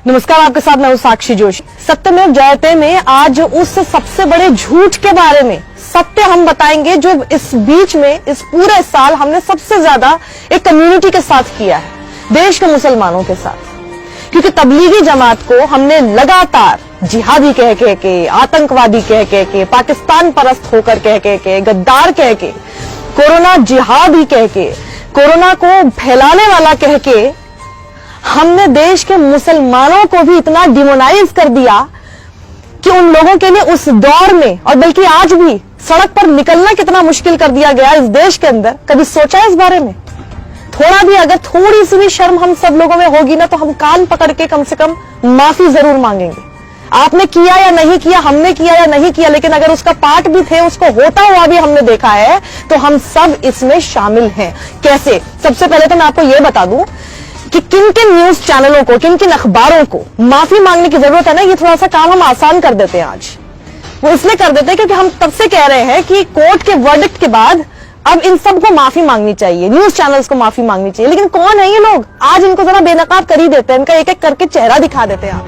नमस्कार, आपके साथ मैं हूं साक्षी जोशी। सत्यमेव जयते में आज उस सबसे बड़े झूठ के बारे में सत्य हम बताएंगे जो इस बीच में इस पूरे साल हमने सबसे ज्यादा एक कम्युनिटी के साथ किया है, देश के मुसलमानों के साथ। क्योंकि तबलीगी जमात को हमने लगातार जिहादी कह के, आतंकवादी कह के, पाकिस्तान परस्त होकर कह के, गद्दार कह के, कोरोना जिहादी कह के, कोरोना को फैलाने वाला कह के हमने देश के मुसलमानों को भी इतना डिमोनाइज कर दिया कि उन लोगों के लिए उस दौर में और बल्कि आज भी सड़क पर निकलना कितना मुश्किल कर दिया गया इस देश के अंदर। कभी सोचा इस बारे में? थोड़ा भी अगर थोड़ी सी भी शर्म हम सब लोगों में होगी ना तो हम कान पकड़ के कम से कम माफी जरूर मांगेंगे। आपने किया या नहीं किया, हमने किया या नहीं किया, लेकिन अगर उसका पार्ट भी थे, उसको होता हुआ भी हमने देखा है, तो हम सब इसमें शामिल हैं। कैसे? सबसे पहले तो मैं आपको यह बता दूं कि किन किन न्यूज चैनलों को, किन किन अखबारों को माफी मांगने की जरूरत है ना, ये थोड़ा सा काम हम आसान कर देते हैं आज। वो इसलिए कर देते हैं क्योंकि हम तब से कह रहे हैं कि कोर्ट के वर्डिक्ट के बाद अब इन सबको माफी मांगनी चाहिए, न्यूज चैनल्स को माफी मांगनी चाहिए। लेकिन कौन है ये लोग? आज इनको जरा बेनकाब कर ही देते हैं, इनका एक एक करके चेहरा दिखा देते हैं आप।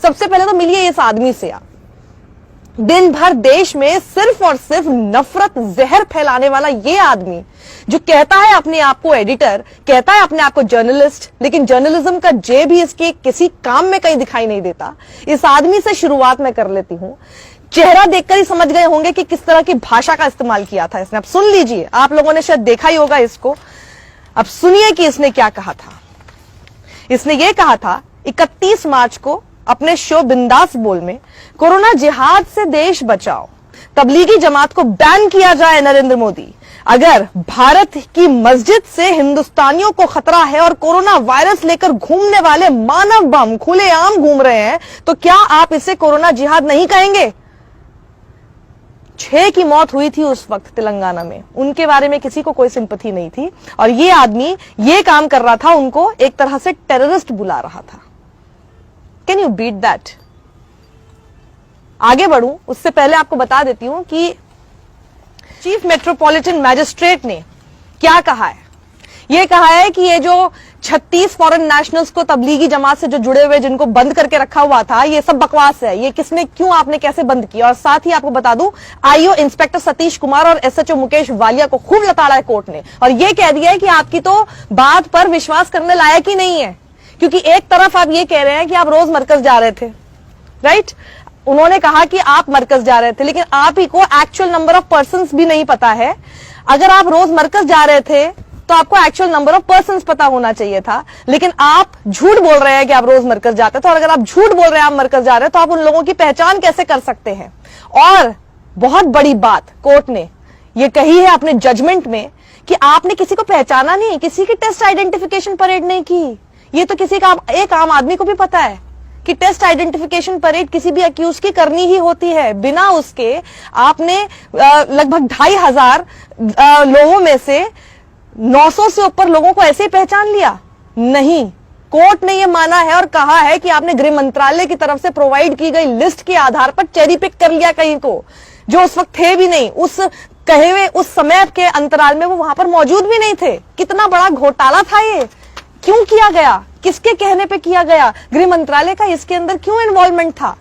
सबसे पहले तो मिलिए इस आदमी से आप। दिन भर देश में सिर्फ और सिर्फ नफरत जहर फैलाने वाला ये आदमी जो कहता है अपने आप को एडिटर, कहता है अपने आप को जर्नलिस्ट, लेकिन जर्नलिज्म का जे भी इसके किसी काम में कहीं दिखाई नहीं देता। इस आदमी से शुरुआत मैं कर लेती हूं। चेहरा देखकर ही समझ गए होंगे कि किस तरह की भाषा का इस्तेमाल किया था इसने। अब सुन लीजिए, आप लोगों ने शायद देखा ही होगा इसको। अब सुनिए कि इसने क्या कहा था। इसने ये कहा था 31 मार्च को अपने शो बिंदास बोल में, कोरोना जिहाद से देश बचाओ, तबलीगी जमात को बैन किया जाए नरेंद्र मोदी। अगर भारत की मस्जिद से हिंदुस्तानियों को खतरा है और कोरोना वायरस लेकर घूमने वाले मानव बम खुलेआम घूम रहे हैं, तो क्या आप इसे कोरोना जिहाद नहीं कहेंगे? 6 की मौत हुई थी उस वक्त तेलंगाना में, उनके बारे में किसी को कोई सिंपैथी नहीं थी। और ये आदमी ये काम कर रहा था, उनको एक तरह से टेररिस्ट बुला रहा था। Can you beat that? आगे बढ़ूं उससे पहले आपको बता देती हूं कि चीफ मेट्रोपॉलिटन मैजिस्ट्रेट ने क्या कहा है। यह कहा है कि ये जो 36 फॉरेन नेशनल्स को तबलीगी जमात से जो जुड़े हुए, जिनको बंद करके रखा हुआ था, ये सब बकवास है। ये किसने, क्यों, आपने कैसे बंद किया? और साथ ही आपको बता दूं, आईओ इंस्पेक्टर सतीश कुमार और एसएचओ मुकेश वालिया को खूब लताड़ा है कोर्ट ने, और ये कह दिया है कि आपकी तो बात पर विश्वास करने लायक ही नहीं है। क्योंकि एक तरफ आप ये कह रहे हैं कि आप रोज मरकज जा रहे थे, राइट? उन्होंने कहा कि आप मरकज जा रहे थे, लेकिन आप ही को एक्चुअल नंबर ऑफ पर्सन्स भी नहीं पता है। अगर आप रोज मरकज जा रहे थे तो आपको एक्चुअल नंबर ऑफ पर्सन्स पता होना चाहिए था, लेकिन आप झूठ बोल रहे हैं कि आप रोज मरकज जाते थे। और अगर आप झूठ बोल रहे हैं आप मरकज जा रहे हैं, तो आप उन लोगों की पहचान कैसे कर सकते हैं? और बहुत बड़ी बात कोर्ट ने यह कही है अपने जजमेंट में कि आपने किसी को पहचाना नहीं, किसी की टेस्ट आइडेंटिफिकेशन परेड नहीं की। ये तो किसी का, एक आम आदमी को भी पता है कि टेस्ट आइडेंटिफिकेशन परेड किसी भी अक्यूज की करनी ही होती है। बिना उसके आपने लगभग 2500 लोगों में से 900 से ऊपर लोगों को ऐसे ही पहचान लिया? नहीं, कोर्ट ने यह माना है और कहा है कि आपने गृह मंत्रालय की तरफ से प्रोवाइड की गई लिस्ट के आधार पर चेरी पिक कर लिया कहीं को, जो उस वक्त थे भी नहीं, उस कहे हुए उस समय के अंतराल में वो वहां पर मौजूद भी नहीं थे। कितना बड़ा घोटाला था ये, क्यों किया गया, किसके कहने पे किया गया, गृह मंत्रालय का इसके अंदर क्यों इन्वॉल्वमेंट था?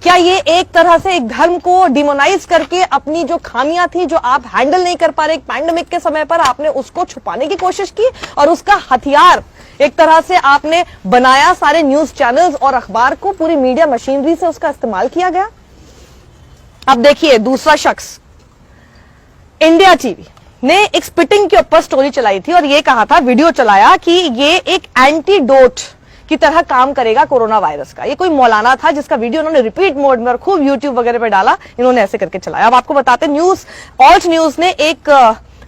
क्या ये एक तरह से एक धर्म को डिमोनाइज करके अपनी जो खामियां थी, जो आप हैंडल नहीं कर पा रहे एक पैंडेमिक के समय पर, आपने उसको छुपाने की कोशिश की और उसका हथियार एक तरह से आपने बनाया? सारे न्यूज चैनल्स और अखबार को, पूरी मीडिया मशीनरी से उसका इस्तेमाल किया गया। अब देखिए दूसरा शख्स, इंडिया टीवी ने एक स्पिटिंग के ऊपर स्टोरी चलाई थी और ये कहा था, वीडियो चलाया कि ये एक एंटीडोट की तरह काम करेगा कोरोना वायरस का। ये कोई मौलाना था जिसका वीडियो उन्होंने रिपीट मोड में और खूब यूट्यूब वगैरह पे डाला, इन्होंने ऐसे करके चलाया। अब आपको बताते, न्यूज ऑल्ट न्यूज ने एक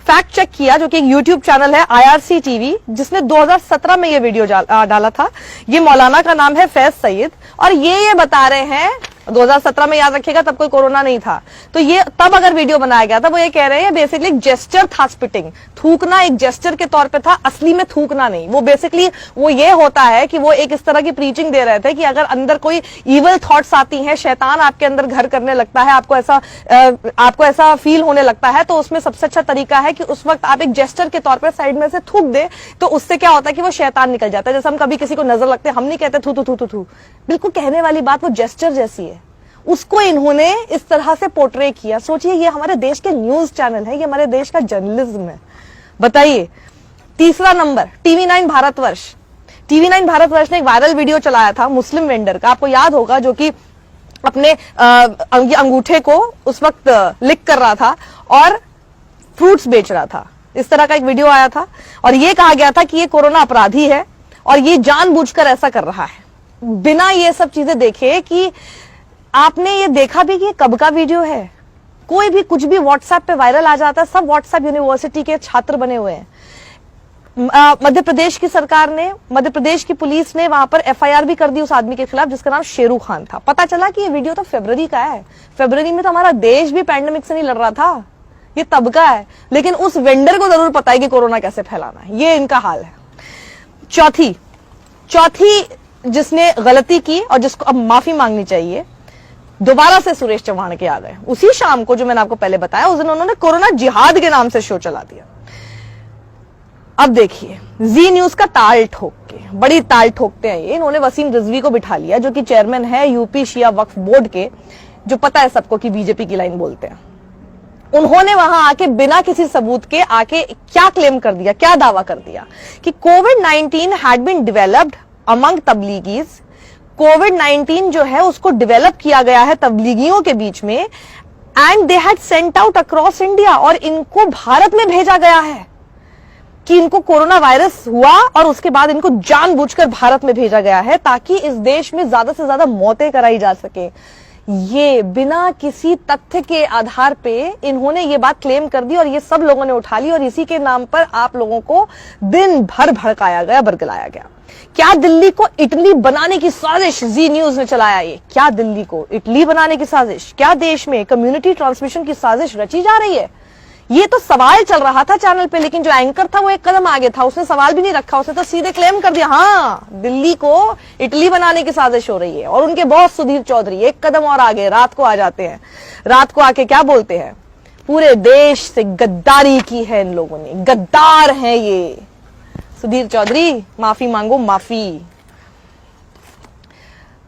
फैक्ट चेक किया, जो कि एक यूट्यूब चैनल है IRC टीवी, जिसने 2017 में ये वीडियो डाला था। ये मौलाना का नाम है फैज सईद और ये बता रहे हैं 2017 में याद रखिएगा, तब कोई कोरोना नहीं था। तो ये तब अगर वीडियो बनाया गया था, वो ये कह रहे हैं बेसिकली एक जेस्चर था, स्पिटिंग, थूकना एक जेस्चर के तौर पे था, असली में थूकना नहीं। वो बेसिकली वो ये होता है कि वो एक इस तरह की प्रीचिंग दे रहे थे कि अगर अंदर कोई इविल थॉट्स आती हैं, शैतान आपके अंदर घर करने लगता है, आपको ऐसा फील होने लगता है, तो उसमें सबसे अच्छा तरीका है कि उस वक्त आप एक जेस्चर के तौर पर साइड में से थूक दे, तो उससे क्या होता है कि वो शैतान निकल जाता है। जैसे हम कभी किसी को नजर लगते हैं, हम नहीं कहते थू थू थू थू थू, बिल्कुल कहने वाली बात वो जेस्चर जैसी है। उसको इन्होंने इस तरह से पोर्ट्रे किया। सोचिए, ये हमारे देश के न्यूज चैनल है, ये हमारे देश का जर्नलिज्म है। बताइए, तीसरा number TV9 Bharatvarsh. TV9 Bharatvarsh ने एक वायरल वीडियो चलाया था मुस्लिम वेंडर का, आपको याद होगा, जो कि अपने अंगूठे को उस वक्त लिक कर रहा था और फ्रूट्स बेच रहा था। इस तरह का एक वीडियो आया था और ये कहा गया था कि ये कोरोना अपराधी है और ये जानबूझकर ऐसा कर रहा है, बिना ये सब चीजें देखे कि आपने ये देखा भी कि ये कब का वीडियो है। कोई भी कुछ भी व्हाट्सएप पे वायरल आ जाता है, सब व्हाट्सएप यूनिवर्सिटी के छात्र बने हुए हैं। मध्य प्रदेश की सरकार ने, मध्य प्रदेश की पुलिस ने वहां पर FIR भी कर दी उस आदमी के खिलाफ जिसका नाम शेरू खान था। पता चला कि ये वीडियो तो फरवरी का है। फरवरी में तो हमारा देश भी पैंडेमिक से नहीं लड़ रहा था, ये तब का है। लेकिन उस वेंडर को जरूर पता है कि कोरोना कैसे फैलाना है। ये इनका हाल है। चौथी जिसने गलती की और जिसको अब माफी मांगनी चाहिए, दोबारा से सुरेश चौहान के आ गए। उसी शाम को जो मैंने आपको पहले बताया, उस दिन उन्होंने कोरोना जिहाद के नाम से शो चला दिया। अब देखिए, जी न्यूज का ताल ठोक के, बड़ी ताल ठोकते हैं ये। इन्होंने वसीम रिजवी को बिठा लिया, जो कि चेयरमैन है यूपी शिया वक्फ बोर्ड के, जो पता है सबको कि बीजेपी की लाइन बोलते हैं। उन्होंने वहां आके बिना किसी सबूत के आके क्या क्लेम कर दिया, क्या दावा कर दिया कि कोविड-19 हैड बीन डेवलप्ड अमंग तबलीगीज। कोविड-19 जो है उसको डेवलप किया गया है तबलीगियों के बीच में, and they had sent out across India, और इनको भारत में भेजा गया है कि इनको कोरोना वायरस हुआ और उसके बाद इनको जानबूझकर भारत में भेजा गया है ताकि इस देश में ज्यादा से ज्यादा मौतें कराई जा सके। ये बिना किसी तथ्य के आधार पे इन्होंने ये बात क्लेम कर दी और ये सब लोगों ने उठा ली, और इसी के नाम पर आप लोगों को दिन भर भड़काया गया, बरगलाया गया। क्या दिल्ली को इटली बनाने की साजिश जी न्यूज ने चलाया? ये क्या दिल्ली को इटली बनाने की साजिश? क्या देश में कम्युनिटी ट्रांसमिशन की साजिश रची जा रही है? ये तो सवाल चल रहा था चैनल पे, लेकिन जो एंकर था वो एक कदम आगे था, उसने सवाल भी नहीं रखा, उसने तो सीधे क्लेम कर दिया, हाँ दिल्ली को इटली बनाने की साजिश हो रही है। और उनके बॉस सुधीर चौधरी एक कदम और आगे रात को आ जाते हैं। रात को आके क्या बोलते हैं? पूरे देश से गद्दारी की है इन लोगों ने, गद्दार हैं ये। सुधीर चौधरी माफी मांगो, माफी।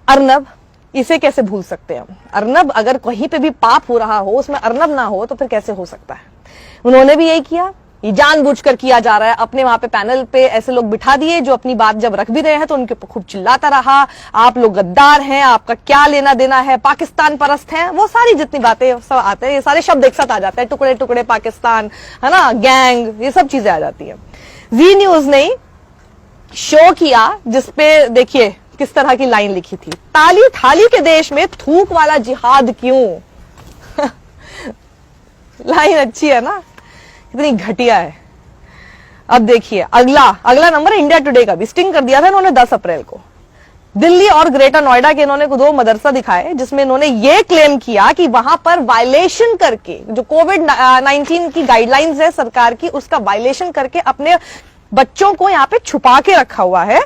अर्नब, इसे कैसे भूल सकते हैं हम? अर्नब, अगर कहीं पे भी पाप हो रहा हो उसमें अर्नब ना हो तो फिर कैसे हो सकता है? उन्होंने भी यही किया, ये जानबूझकर किया जा रहा है। अपने वहां पे पैनल पे ऐसे लोग बिठा दिए जो अपनी बात जब रख भी रहे हैं तो उनके ऊपर खूब चिल्लाता रहा, आप लोग गद्दार हैं, आपका क्या लेना देना है, पाकिस्तान परस्त हैं, वो सारी जितनी बातें सब आते हैं, ये सारे शब्द एक साथ आ जाते हैं, टुकड़े टुकड़े पाकिस्तान, है ना, गैंग, ये सब चीजें आ जाती है। जी न्यूज ने शो किया जिसपे देखिए किस तरह की लाइन लिखी थी, ताली थाली के देश में थूक वाला जिहाद क्यों? लाइन अच्छी है ना, कितनी घटिया है। अब देखिए अगला नंबर इंडिया टुडे का भी स्टिंग कर दिया था इन्होंने 10 अप्रैल को। दिल्ली और ग्रेटर नोएडा के इन्होंने 2 मदरसा दिखाए जिसमें इन्होंने ये क्लेम किया कि वहां पर वायलेशन करके, जो कोविड-19 की गाइडलाइंस है सरकार की, उसका वायलेशन करके अपने बच्चों को यहां पे छुपा के रखा हुआ है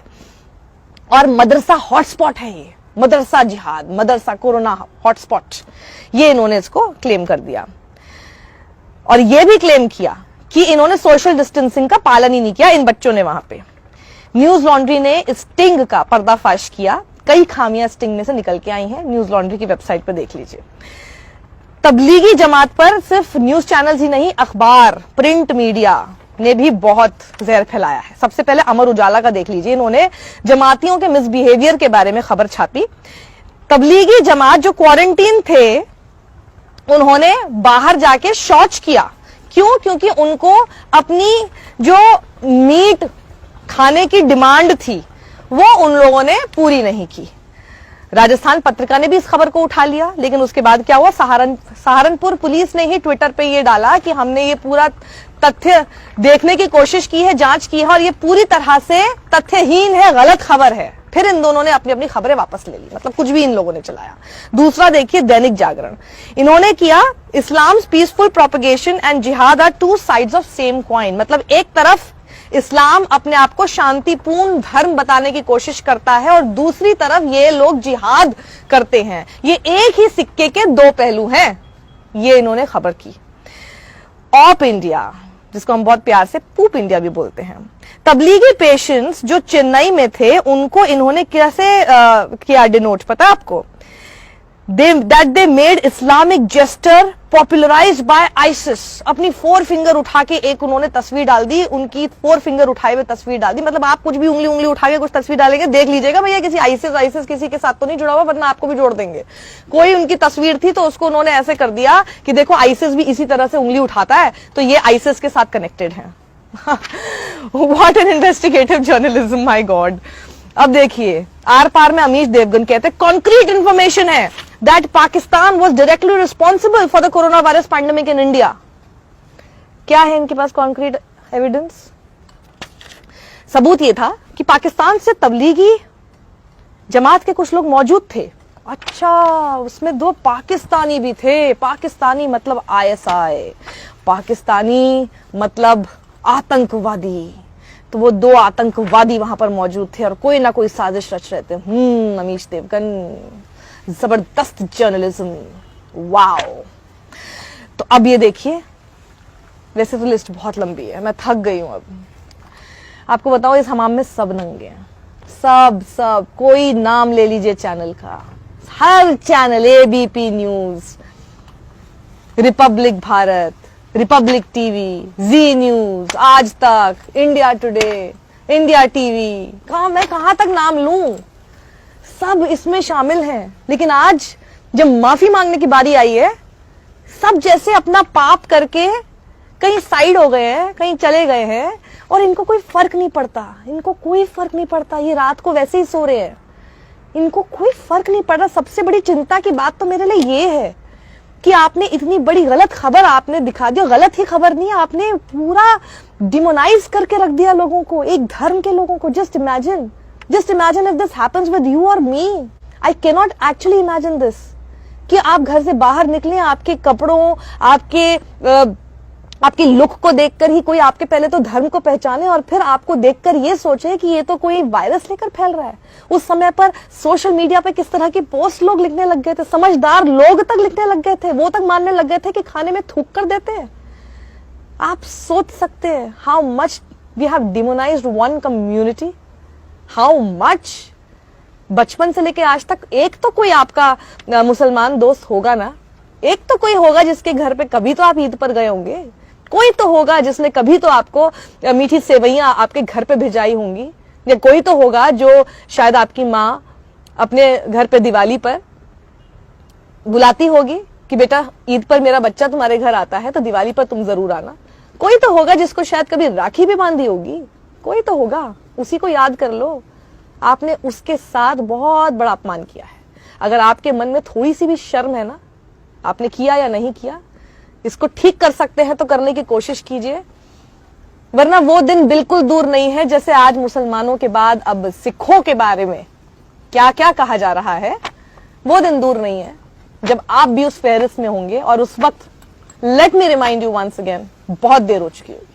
और मदरसा हॉटस्पॉट है ये, मदरसा जिहाद, मदरसा कोरोना हॉटस्पॉट, ये इन्होंने इसको क्लेम कर दिया। और यह भी क्लेम किया कि इन्होंने सोशल डिस्टेंसिंग का पालन ही नहीं किया इन बच्चों ने वहां पे। न्यूज लॉन्ड्री ने स्टिंग का पर्दाफाश किया, कई खामियां स्टिंग में से निकल के आई हैं, न्यूज लॉन्ड्री की वेबसाइट पर देख लीजिए। तबलीगी जमात पर सिर्फ न्यूज चैनल्स ही नहीं, अखबार, प्रिंट मीडिया ने भी बहुत जहर फैलाया है। सबसे पहले अमर उजाला का देख लीजिए, इन्होंने जमातियों के मिसबिहेवियर के बारे में खबर छापी। तबलीगी जमात जो क्वारंटीन थे उन्होंने बाहर जाके शौच किया, क्यों? क्योंकि उनको अपनी जो मीट खाने की डिमांड थी वो उन लोगों ने पूरी नहीं की। राजस्थान पत्रिका ने भी इस खबर को उठा लिया, लेकिन उसके बाद क्या हुआ, सहारनपुर पुलिस ने ही ट्विटर पे ये डाला कि हमने ये पूरा तथ्य देखने की कोशिश की है, जांच की है और ये पूरी तरह से तथ्यहीन है, गलत खबर है। फिर इन दोनों ने अपनी अपनी खबरें वापस ले ली, मतलब कुछ भी इन लोगों ने चलाया। दूसरा देखिए दैनिक जागरण, इन्होंने किया Islam's peaceful propagation and jihad are two sides of same coin, मतलब एक तरफ इस्लाम अपने आप को शांतिपूर्ण धर्म बताने की कोशिश करता है और दूसरी तरफ ये लोग जिहाद करते हैं। ये एक ही सिक्के के दो पहलू हैं, ये इन्होंने खबर की। ऑप इंडिया, जिसको हम बहुत प्यार से पूप इंडिया भी बोलते हैं, तबलीगी पेशेंट्स जो चेन्नई में थे उनको इन्होंने कैसे किया डिनोट पता है आपको? that they made Islamic gesture popularized by ISIS। अपनी 4 फिंगर उठा के एक उन्होंने तस्वीर डाल दी, उनकी 4 फिंगर उठाए हुए तस्वीर डाल दी। मतलब आप कुछ भी उंगली उठा के कुछ तस्वीर डालेंगे, देख लीजिएगा भैया किसी आईसिस किसी के साथ तो नहीं जुड़ा हुआ, वरना आपको भी जोड़ देंगे। कोई उनकी तस्वीर थी तो उसको उन्होंने ऐसे कर दिया कि देखो आईसिस भी इसी तरह से उंगली उठाता है, तो ये आईसिस के साथ कनेक्टेड है। What an investigative journalism, my God. अब देखिए आर पार में अमीश देवगन कहते हैं कॉन्क्रीट इंफॉर्मेशन है that Pakistan was directly responsible for the corona virus pandemic in India. क्या है इनके पास कॉन्क्रीट एविडेंस? सबूत ये था कि पाकिस्तान से तबलीगी जमात के कुछ लोग मौजूद थे। अच्छा, उसमें 2 पाकिस्तानी भी थे। पाकिस्तानी मतलब ISI, पाकिस्तानी मतलब आतंकवादी। तो वो 2 आतंकवादी वहां पर मौजूद थे और कोई ना कोई साजिश रच रहे थे। अमीश देवगन, जबरदस्त जर्नलिज्म, वाओ। तो अब ये देखिए, वैसे तो लिस्ट बहुत लंबी है, मैं थक गई हूं। अब आपको बताओ इस हमाम में सब नंगे हैं, सब कोई नाम ले लीजिए चैनल का, हर channel, ABP news, republic Bharat, republic TV, Zee news, Aaj Tak, India today, India TV, मैं कहां तक नाम लूं, सब इसमें शामिल हैं। लेकिन आज जब माफी मांगने की बारी आई है, सब जैसे अपना पाप करके कहीं साइड हो गए हैं, कहीं चले गए हैं और इनको कोई फर्क नहीं पड़ता, इनको कोई फर्क नहीं पड़ता। ये रात को वैसे ही सो रहे हैं, इनको कोई फर्क नहीं पड़ रहा। सबसे बड़ी चिंता की बात तो मेरे लिए ये है कि आपने इतनी बड़ी गलत खबर आपने दिखा दिया। गलत ही खबर नहीं, आपने पूरा डिमोनाइज करके रख दिया लोगों को, एक धर्म के लोगों को। Just imagine if this happens with you और me. I cannot actually imagine this कि आप घर से बाहर निकले, आपके कपड़ों, आपके लुक को देखकर ही कोई आपके पहले तो धर्म को पहचाने और फिर आपको देखकर ये सोचे कि ये तो कोई वायरस लेकर फैल रहा है। उस समय पर सोशल मीडिया पे किस तरह की पोस्ट लोग लिखने लग गए थे, समझदार लोग तक लिखने लग गए थे, वो तक मानने लग गए थे कि खाने में थूक कर देते हैं। आप सोच सकते हैं how much we have demonised one community, how much. बचपन से लेके आज तक एक तो कोई आपका मुसलमान दोस्त होगा ना, एक तो कोई होगा जिसके घर पे कभी तो आप ईद पर गए होंगे, कोई तो होगा जिसने कभी तो आपको मीठी सेवइयां आपके घर पे भिजाई होंगी, या कोई तो होगा जो शायद आपकी माँ अपने घर पे दिवाली पर बुलाती होगी कि बेटा ईद पर मेरा बच्चा तुम्हारे घर आता है तो दिवाली पर तुम जरूर आना। कोई तो होगा जिसको शायद कभी राखी भी बांधी होगी, कोई तो होगा, उसी को याद कर लो। आपने उसके साथ बहुत बड़ा अपमान किया है। अगर आपके मन में थोड़ी सी भी शर्म है ना, आपने किया या नहीं किया, इसको ठीक कर सकते हैं तो करने की कोशिश कीजिए, वरना वो दिन बिल्कुल दूर नहीं है जैसे आज मुसलमानों के बाद अब सिखों के बारे में क्या क्या कहा जा रहा है। वो दिन दूर नहीं है जब आप भी उस फेहरिस्त में होंगे और उस वक्त, let me remind you once again, बहुत देर हो चुकी होगी,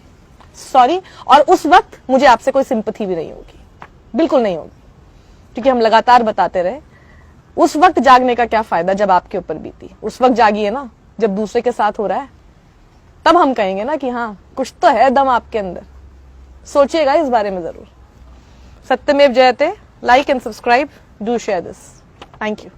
सॉरी, और उस वक्त मुझे आपसे कोई सिंपैथी भी नहीं होगी, बिल्कुल नहीं होगी, क्योंकि हम लगातार बताते रहे उस वक्त जागने का क्या फायदा जब आपके ऊपर बीती। उस वक्त जागिए ना जब दूसरे के साथ हो रहा है, तब हम कहेंगे ना कि हाँ कुछ तो है दम आपके अंदर। सोचिएगा इस बारे में जरूर। सत्यमेव जयते, like and subscribe, do share this. Thank you.